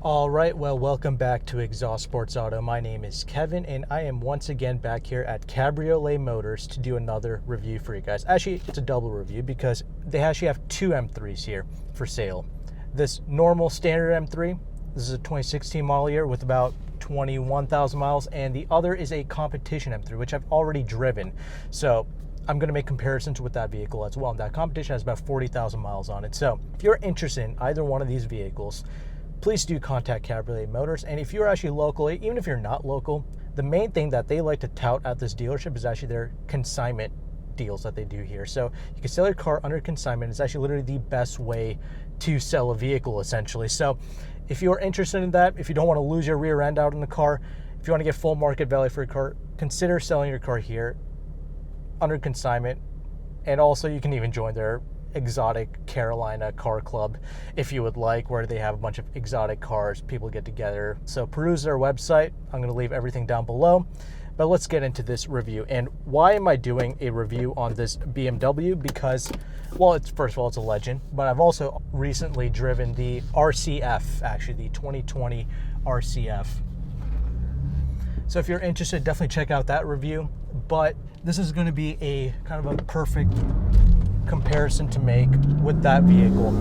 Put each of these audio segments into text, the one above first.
All right, well, welcome back to Exhaust Sports Auto. My name is Kevin, and I am once again back here at Cabriolet Motors to do another review for you guys. Actually, it's a double review because they actually have two M3s here for sale. This normal standard M3, this is a 2016 model year with about 21,000 miles, and the other is a competition M3, which I've already driven. So I'm going to make comparisons with that vehicle as well, and that competition has about 40,000 miles on it. So if you're interested in either one of these vehicles, please do contact Cabriolet Motors. And if you're actually local, even if you're not local, the main thing that they like to tout at this dealership is actually their consignment deals that they do here. So you can sell your car under consignment. It's actually literally the best way to sell a vehicle, essentially. So if you're interested in that, if you don't want to lose your rear end out in the car, if you want to get full market value for your car, consider selling your car here under consignment. And also you can even join their exotic Carolina car club if you would like, where they have a bunch of exotic cars, people get together. So peruse their website. I'm going to leave everything down below, but let's get into this review. And why am I doing a review on this BMW? Because, well, it's first of all, it's a legend, but I've also recently driven the RCF, actually the 2020 RCF. So if you're interested, definitely check out that review. But this is going to be a kind of a perfect comparison to make with that vehicle.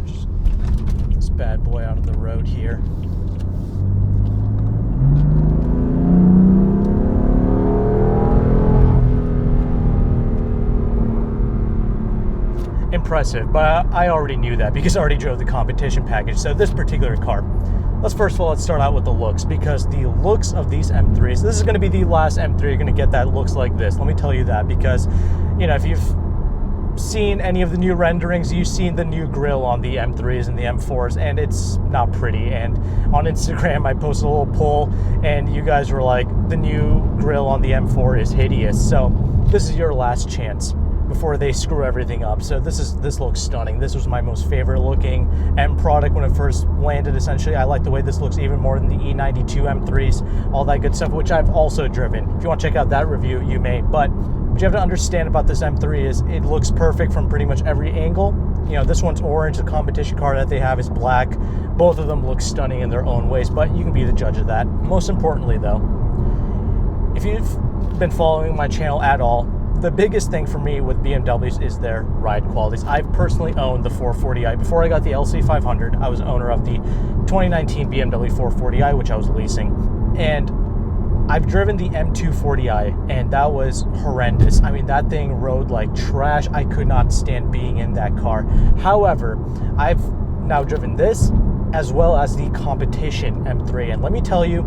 Just get this bad boy out of the road here. Impressive, but I already knew that because I already drove the competition package. So this particular car, let's start out with the looks, because the looks of these M3s, this is going to be the last M3 you're going to get that looks like this. Let me tell you that, because, you know, if you've seen any of the new renderings, you've seen the new grille on the M3s and the M4s, and it's not pretty. And on Instagram, I posted a little poll, and you guys were like, the new grille on the M4 is hideous. So this is your last chance before they screw everything up. So this looks stunning. This was my most favorite looking M product when it first landed, essentially. I like the way this looks even more than the E92 M3s, all that good stuff, which I've also driven. If you want to check out that review, you may. But what you have to understand about this M3 is it looks perfect from pretty much every angle. You know, this one's orange, the competition car that they have is black. Both of them look stunning in their own ways, but you can be the judge of that. Most importantly though, if you've been following my channel at all, the biggest thing for me with BMWs is their ride qualities. I've personally owned the 440i. Before I got the LC500, I was owner of the 2019 BMW 440i, which I was leasing. And I've driven the M240i, and that was horrendous. I mean, that thing rode like trash. I could not stand being in that car. However, I've now driven this as well as the competition M3. And let me tell you,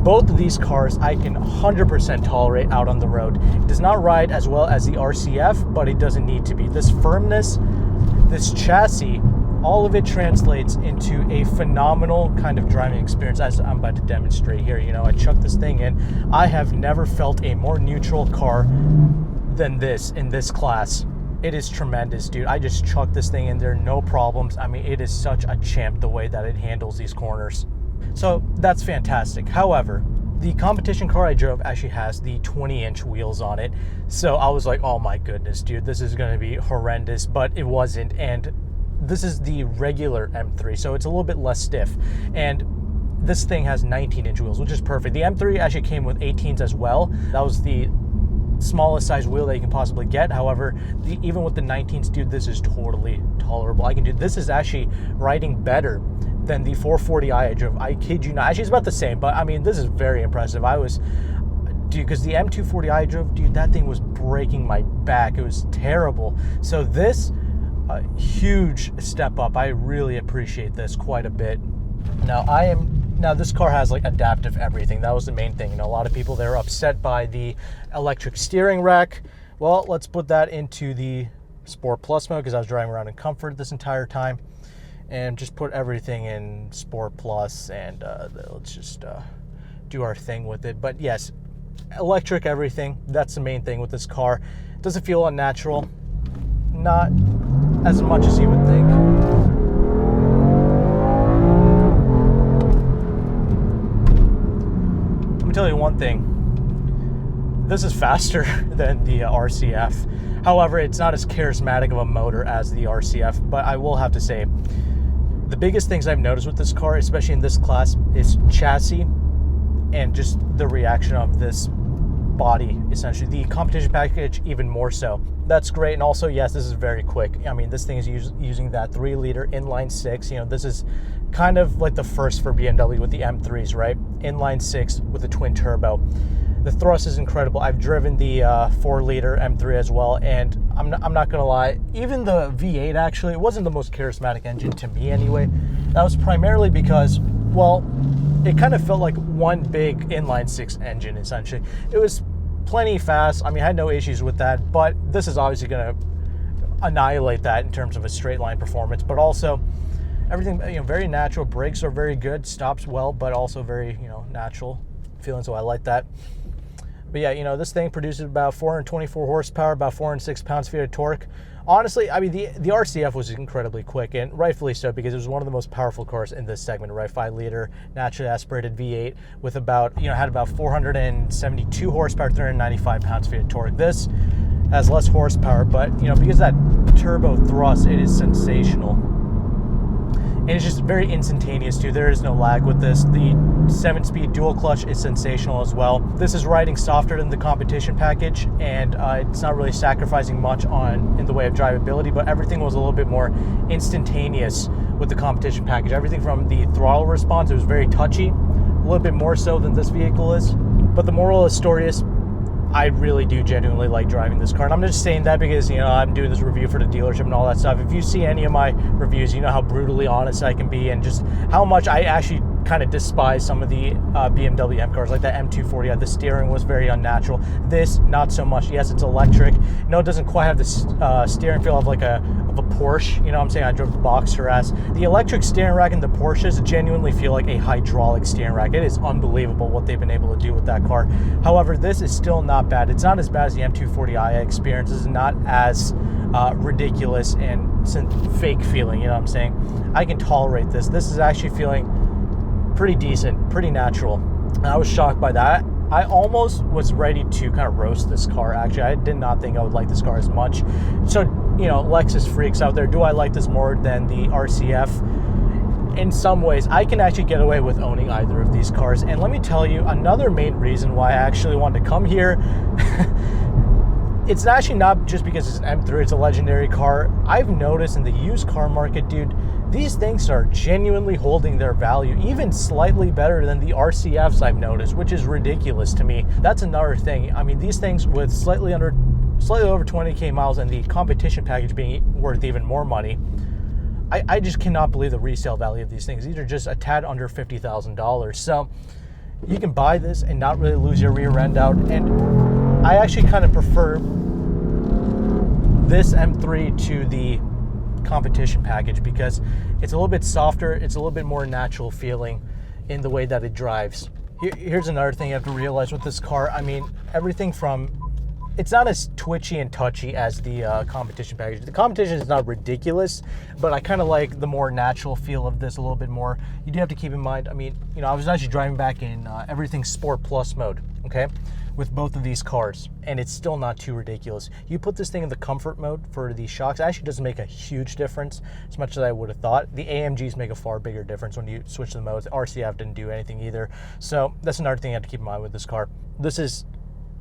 both of these cars I can 100% tolerate out on the road. It does not ride as well as the RCF, but it doesn't need to be. This firmness, this chassis, all of it translates into a phenomenal kind of driving experience, as I'm about to demonstrate here. You know, I chucked this thing in. I have never felt a more neutral car than this in this class. It is tremendous, dude. I just chucked this thing in there, no problems. I mean, it is such a champ the way that it handles these corners. So that's fantastic. However, the competition car I drove actually has the 20-inch wheels on it. So I was like, oh my goodness, dude, this is going to be horrendous, but it wasn't. And this is the regular M3, so it's a little bit less stiff. And this thing has 19-inch wheels, which is perfect. The M3 actually came with 18s as well. That was the smallest size wheel that you can possibly get. However, even with the 19s, dude, this is totally tolerable. I can do this. Is actually riding better than the 440i I drove. I kid you not. Actually, it's about the same, but I mean, this is very impressive. Dude, because the M240i I drove, dude, that thing was breaking my back. It was terrible. So this, a huge step up. I really appreciate this quite a bit. Now this car has like adaptive everything. That was the main thing. You know, a lot of people, they're upset by the electric steering rack. Well, let's put that into the Sport Plus mode, because I was driving around in comfort this entire time. And just put everything in Sport Plus, and let's just do our thing with it. But yes, electric everything. That's the main thing with this car. Does it feel unnatural? Not as much as you would think. Let me tell you one thing. This is faster than the RCF. However, it's not as charismatic of a motor as the RCF, but I will have to say, the biggest things I've noticed with this car, especially in this class, is chassis and just the reaction of this body, essentially. The competition package, even more so. That's great. And also, yes, this is very quick. I mean, this thing is using that 3-liter inline 6. You know, this is kind of like the first for BMW with the M3s, right? Inline 6 with a twin turbo. The thrust is incredible. I've driven the 4-liter M3 as well, and I'm not gonna lie, even the V8 actually, it wasn't the most charismatic engine to me anyway. That was primarily because, well, it kind of felt like one big inline 6 engine, essentially. It was plenty fast. I mean, I had no issues with that, but this is obviously gonna annihilate that in terms of a straight line performance, but also everything, you know, very natural. Brakes are very good, stops well, but also very, you know, natural feeling, so I like that. But yeah, you know, this thing produces about 424 horsepower, about 406 pounds-feet of torque. Honestly, I mean, the RCF was incredibly quick, and rightfully so, because it was one of the most powerful cars in this segment, right? 5-liter naturally aspirated V8 with about, you know, had about 472 horsepower, 395 pounds-feet of torque. This has less horsepower, but, you know, because that turbo thrust, it is sensational. And it's just very instantaneous too. There is no lag with this. The 7-speed dual clutch is sensational as well. This is riding softer than the competition package, and it's not really sacrificing much in the way of drivability, but everything was a little bit more instantaneous with the competition package. Everything from the throttle response, it was very touchy, a little bit more so than this vehicle is. But the moral of the story is, I really do genuinely like driving this car. And I'm just saying that because, you know, I'm doing this review for the dealership and all that stuff. If you see any of my reviews, you know how brutally honest I can be and just how much I actually kind of despise some of the BMW M cars, like that M240. The steering was very unnatural. This, not so much. Yes, it's electric. No, it doesn't quite have the steering feel of like a Porsche. You know what I'm saying? I drove the Boxster S. The electric steering rack in the Porsches genuinely feel like a hydraulic steering rack. It is unbelievable what they've been able to do with that car. However, this is still not bad. It's not as bad as the M240i experience. This is not as ridiculous and fake feeling. You know what I'm saying? I can tolerate this. This is actually feeling pretty decent, pretty natural. And I was shocked by that. I almost was ready to kind of roast this car, actually. I did not think I would like this car as much. So, you know, Lexus freaks out there, do I like this more than the RCF? In some ways, I can actually get away with owning either of these cars. And let me tell you, another main reason why I actually wanted to come here, it's actually not just because it's an M3, it's a legendary car. I've noticed in the used car market, dude, these things are genuinely holding their value, even slightly better than the RCFs I've noticed, which is ridiculous to me. That's another thing. I mean, these things with slightly over 20K miles and the competition package being worth even more money, I just cannot believe the resale value of these things. These are just a tad under $50,000. So you can buy this and not really lose your rear end out. And I actually kind of prefer this M3 to the competition package because it's a little bit softer, it's a little bit more natural feeling in the way that it drives. Here's another thing you have to realize with this car. I mean, everything from, it's not as twitchy and touchy as the competition package. The competition is not ridiculous, but I kind of like the more natural feel of this a little bit more. You do have to keep in mind, I mean, you know, I was actually driving back in everything Sport Plus mode, okay, with both of these cars, and it's still not too ridiculous. You put this thing in the comfort mode for the shocks, it actually doesn't make a huge difference as much as I would have thought. The AMGs make a far bigger difference when you switch the modes. The RCF didn't do anything either. So that's another thing you have to keep in mind with this car. This is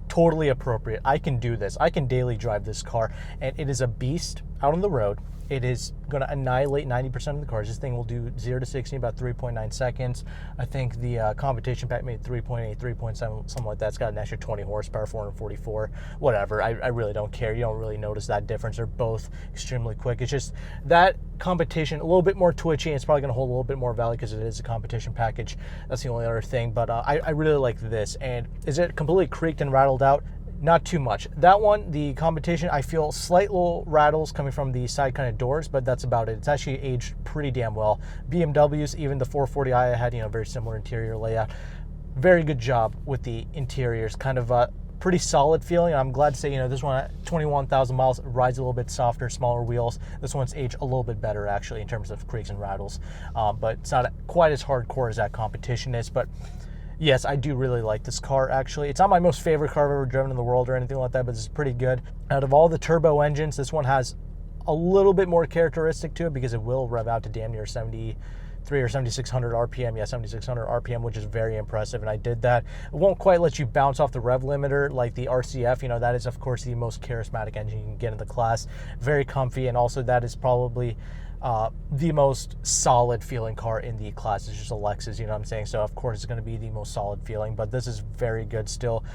totally appropriate. I can do this. I can daily drive this car, and it is a beast out on the road. It is going to annihilate 90% of the cars. This thing will do 0 to 60 in about 3.9 seconds. I think the competition pack made 3.8, 3.7, something like that. It's got an extra 20 horsepower, 444, whatever. I really don't care. You don't really notice that difference. They're both extremely quick. It's just that competition, a little bit more twitchy, and it's probably going to hold a little bit more value because it is a competition package. That's the only other thing, but I really like this. And is it completely creaked and rattled out? Not too much. That one, the competition, I feel slight little rattles coming from the side kind of doors, but that's about it. It's actually aged pretty damn well. BMWs, even the 440i had, you know, very similar interior layout. Very good job with the interiors. Kind of a pretty solid feeling. I'm glad to say, you know, this one at 21,000 miles rides a little bit softer, smaller wheels. This one's aged a little bit better actually in terms of creaks and rattles, but it's not quite as hardcore as that competition is. But Yes, I do really like this car, actually. It's not my most favorite car I've ever driven in the world or anything like that, but it's pretty good. Out of all the turbo engines, this one has a little bit more characteristic to it because it will rev out to damn near 73 or 7600 RPM. Yeah, 7600 RPM, which is very impressive, and I did that. It won't quite let you bounce off the rev limiter like the RCF. You know, that is, of course, the most charismatic engine you can get in the class. Very comfy, and also that is probably the most solid feeling car in the class. It's just a Lexus, you know what I'm saying? So of course it's going to be the most solid feeling, but this is very good still.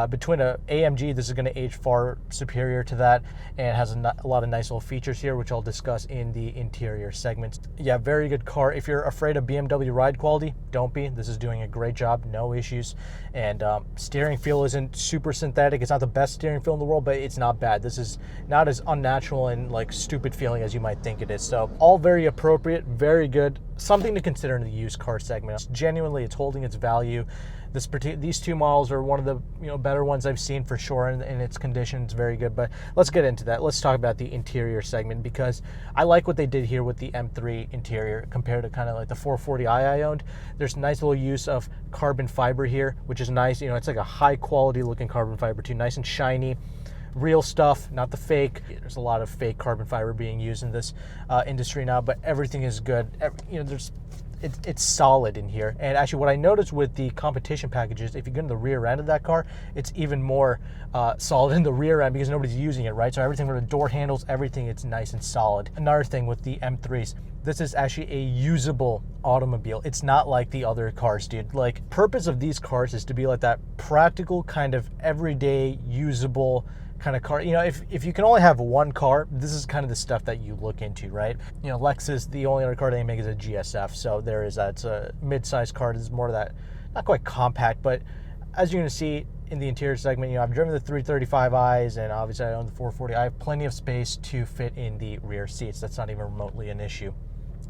Between a AMG, this is going to age far superior to that, and it has a lot of nice little features here, which I'll discuss in the interior segment. Yeah, very good car. If you're afraid of BMW ride quality, don't be. This is doing a great job, no issues. And steering feel isn't super synthetic. It's not the best steering feel in the world, but it's not bad. This is not as unnatural and like stupid feeling as you might think it is. So all very appropriate, very good. Something to consider in the used car segment. Genuinely, it's holding its value. These two models are one of the better ones I've seen for sure, and its condition is very good. But let's get into that. Let's talk about the interior segment, because I like what they did here with the M3 interior compared to kind of like the 440i I owned. There's nice little use of carbon fiber here, which is nice. You know, it's like a high quality looking carbon fiber too, nice and shiny. Real stuff, not the fake. There's a lot of fake carbon fiber being used in this industry now, but everything is good. It's solid in here. And actually what I noticed with the competition packages, if you get in the rear end of that car, it's even more solid in the rear end because nobody's using it, right? So everything from the door handles, everything, it's nice and solid. Another thing with the M3s, this is actually a usable automobile. It's not like the other cars, dude. Like, purpose of these cars is to be like that practical kind of everyday usable kind of car. You know, if you can only have one car, this is kind of the stuff that you look into, right? You know, Lexus, the only other car they make is a GSF, so there is that. It's a mid-sized car. This is more of that, not quite compact, but as you're going to see in the interior segment, you know, I've driven the 335i's, and obviously I own the 440. I have plenty of space to fit in the rear seats. That's not even remotely an issue.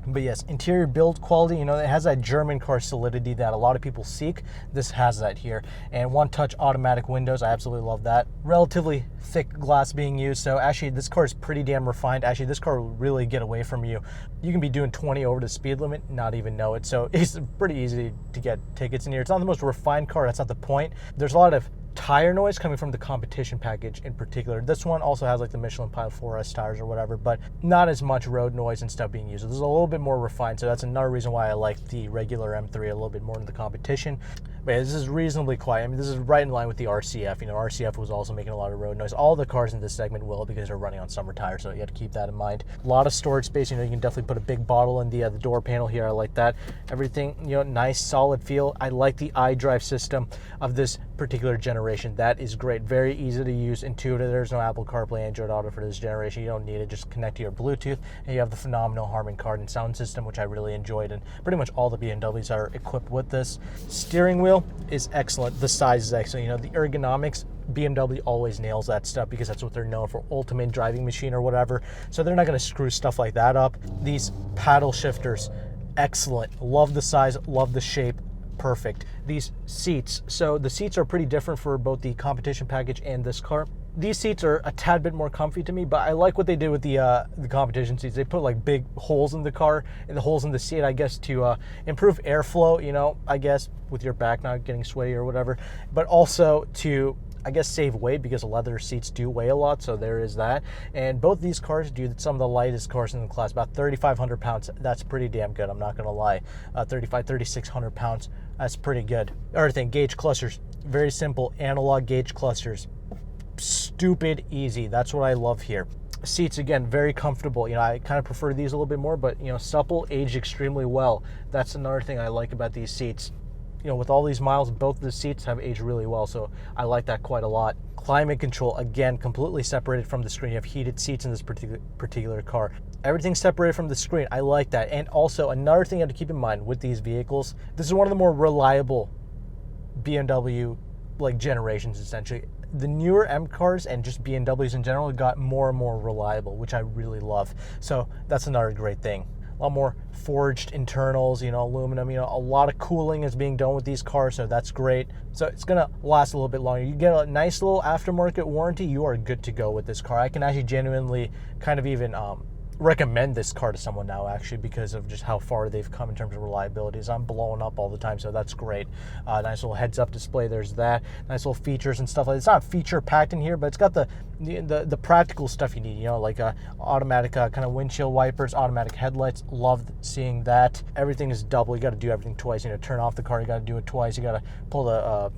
But yes, interior build quality, you know, it has that German car solidity that a lot of people seek. This has that here. And one-touch automatic windows, I absolutely love that. Relatively thick glass being used, so actually this car is pretty damn refined. Actually, this car will really get away from you. You can be doing 20 over the speed limit, not even know it. So it's pretty easy to get tickets in here. It's not the most refined car, that's not the point. There's a lot of tire noise coming from the competition package in particular. This one also has like the Michelin Pilot 4S tires or whatever, but not as much road noise and stuff being used. So this is a little bit more refined, so that's another reason why I like the regular M3 a little bit more than the competition. But yeah, this is reasonably quiet. I mean, this is right in line with the RCF. You know, RCF was also making a lot of road noise. All the cars in this segment will, because they're running on summer tires, so you have to keep that in mind. A lot of storage space. You know, you can definitely put a big bottle in the door panel here. I like that. Everything, you know, nice, solid feel. I like the iDrive system of this particular generation. That is great. Very easy to use, intuitive. There's no Apple CarPlay, Android Auto for this generation. You don't need it. Just connect to your Bluetooth, and you have the phenomenal Harman Kardon sound system, which I really enjoyed, and pretty much all the BMWs are equipped with this. Steering wheel is excellent. The size is excellent. You know, the ergonomics, BMW always nails that stuff because that's what they're known for, ultimate driving machine or whatever. So they're not going to screw stuff like that up. These paddle shifters, excellent. Love the size, love the shape. Perfect. These seats, so the seats are pretty different for both the competition package and this car. These seats are a tad bit more comfy to me, but I like what they did with the competition seats. They put like big holes in the car, and the holes in the seat, I guess, to improve airflow, you know, I guess, with your back not getting sweaty or whatever, but also to, I guess, save weight, because leather seats do weigh a lot, so there is that. And both these cars do some of the lightest cars in the class, about 3,500 pounds. That's pretty damn good, I'm not gonna lie. 3,600 pounds, that's pretty good. Other thing, gauge clusters, very simple, analog gauge clusters. Stupid easy, that's what I love here. Seats, again, very comfortable. You know, I kind of prefer these a little bit more, but, you know, supple, aged extremely well. That's another thing I like about these seats. You know, with all these miles, both the seats have aged really well, so I like that quite a lot. Climate control, again, completely separated from the screen. You have heated seats in this particular car. Everything's separated from the screen. I like that. And also, another thing you have to keep in mind with these vehicles, this is one of the more reliable BMW like generations, essentially. The newer M cars and just BMWs in general got more and more reliable, which I really love. So that's another great thing. A lot more forged internals, you know, aluminum, you know, a lot of cooling is being done with these cars, so that's great. So it's gonna last a little bit longer. You get a nice little aftermarket warranty, you are good to go with this car. I can actually genuinely kind of even recommend this car to someone now, actually, because of just how far they've come in terms of reliabilities. I'm blowing up all the time, so that's great. Nice little heads-up display. There's that. Nice little features and stuff. It's not feature packed in here, but it's got the practical stuff you need. You know, like automatic kind of windshield wipers, automatic headlights. Love seeing that. Everything is double. You got to do everything twice. You know, turn off the car. You got to do it twice. You got to pull the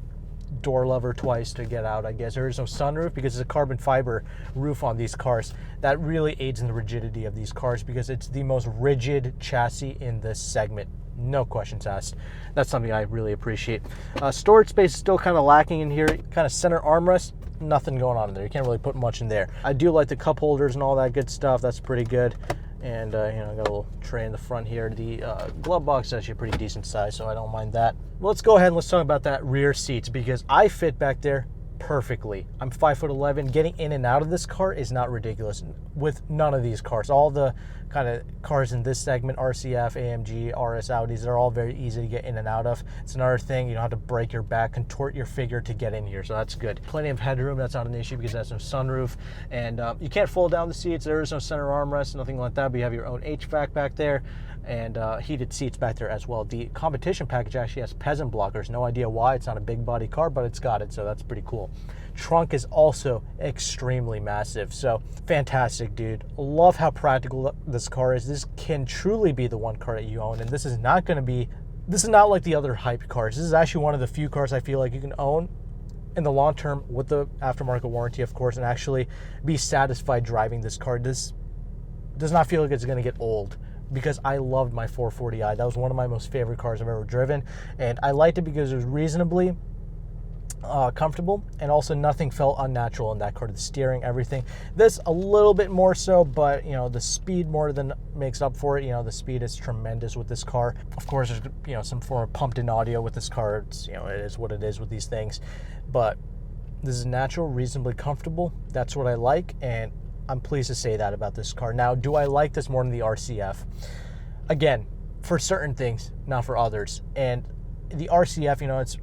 door lever twice to get out, I guess. There is no sunroof because it's a carbon fiber roof on these cars. That really aids in the rigidity of these cars because it's the most rigid chassis in this segment. No questions asked. That's something I really appreciate. Storage space is still kind of lacking in here. Kind of center armrest, nothing going on in there. You can't really put much in there. I do like the cup holders and all that good stuff. That's pretty good. And you know, I got a little tray in the front here. The glove box is actually a pretty decent size, so I don't mind that. Let's go ahead and let's talk about that rear seats because I fit back there perfectly. I'm 5'11". Getting in and out of this car is not ridiculous with none of these cars. All the kind of cars in this segment, RCF, AMG, RS Audis, they're all very easy to get in and out of. It's another thing, you don't have to break your back, contort your figure to get in here, so that's good. Plenty of headroom, that's not an issue because that's no sunroof. And you can't fold down the seats, there is no center armrest, nothing like that, but you have your own HVAC back there and heated seats back there as well. The competition package actually has peasant blockers. No idea why, it's not a big body car, but it's got it, so that's pretty cool. Trunk is also extremely massive, so fantastic, dude. Love how practical this car is. This can truly be the one car that you own, and this is not like the other hype cars. This is actually one of the few cars I feel like you can own in the long term with the aftermarket warranty, of course, and actually be satisfied driving this car. This does not feel like it's going to get old because I loved my 440i. That was one of my most favorite cars I've ever driven, and I liked it because it was reasonably comfortable, and also nothing felt unnatural in that car. The steering, everything. This a little bit more so, but you know, the speed more than makes up for it. You know, the speed is tremendous with this car. Of course, there's, you know, some form of pumped in audio with this car. It's, you know, it is what it is with these things, but this is natural, reasonably comfortable. That's what I like, and I'm pleased to say that about this car. Now, do I like this more than the RCF? Again, for certain things, not for others. And the RCF, you know, it's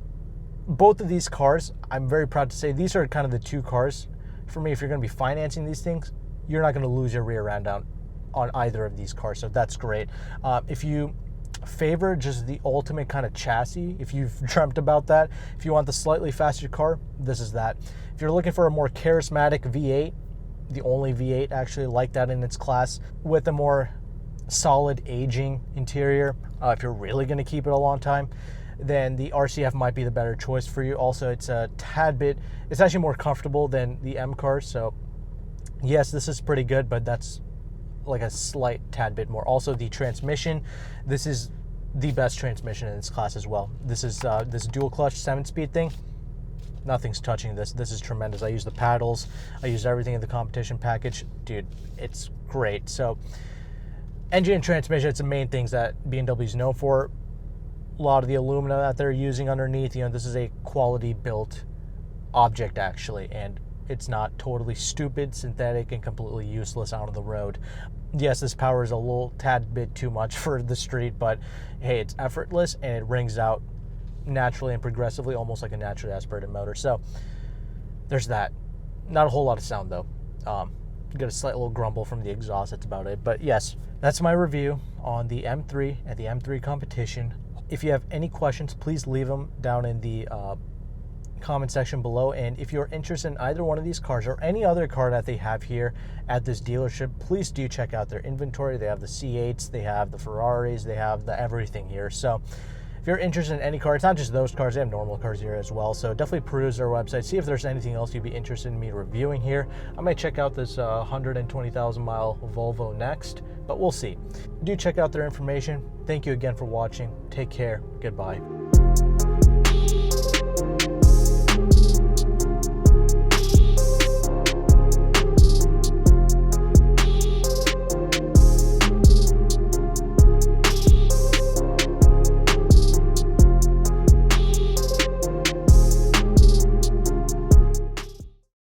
both of these cars, I'm very proud to say, these are kind of the two cars for me. If you're going to be financing these things, you're not going to lose your rear end on either of these cars, so that's great. If you favor just the ultimate kind of chassis, if you've dreamt about that, if you want the slightly faster car, this is that. If you're looking for a more charismatic V8, the only V8 actually like that in its class, with a more solid aging interior, if you're really going to keep it a long time, then the RCF might be the better choice for you. Also, it's a tad bit, it's actually more comfortable than the M cars, so yes, this is pretty good, but that's like a slight tad bit more. Also, the transmission, this is the best transmission in its class as well. This is this dual clutch 7-speed thing. Nothing's touching this. This is tremendous. I use the paddles, I use everything in the competition package. Dude, it's great. So engine and transmission, it's the main things that BMW is known for. A lot of the aluminum that they're using underneath, you know, this is a quality built object actually, and it's not totally stupid, synthetic, and completely useless out on the road. Yes, this power is a little tad bit too much for the street, but hey, it's effortless and it rings out naturally and progressively, almost like a naturally aspirated motor. So there's that. Not a whole lot of sound though. Got a slight little grumble from the exhaust, that's about it. But yes, that's my review on the M3 and the M3 competition. If you have any questions, please leave them down in the comment section below. And if you're interested in either one of these cars or any other car that they have here at this dealership, please do check out their inventory. They have the C8s, they have the Ferraris, they have the everything here. So if you're interested in any car, it's not just those cars, they have normal cars here as well. So definitely peruse their website, see if there's anything else you'd be interested in me reviewing here. I might check out this 120,000 mile Volvo next, but we'll see. Do check out their information. Thank you again for watching. Take care. Goodbye.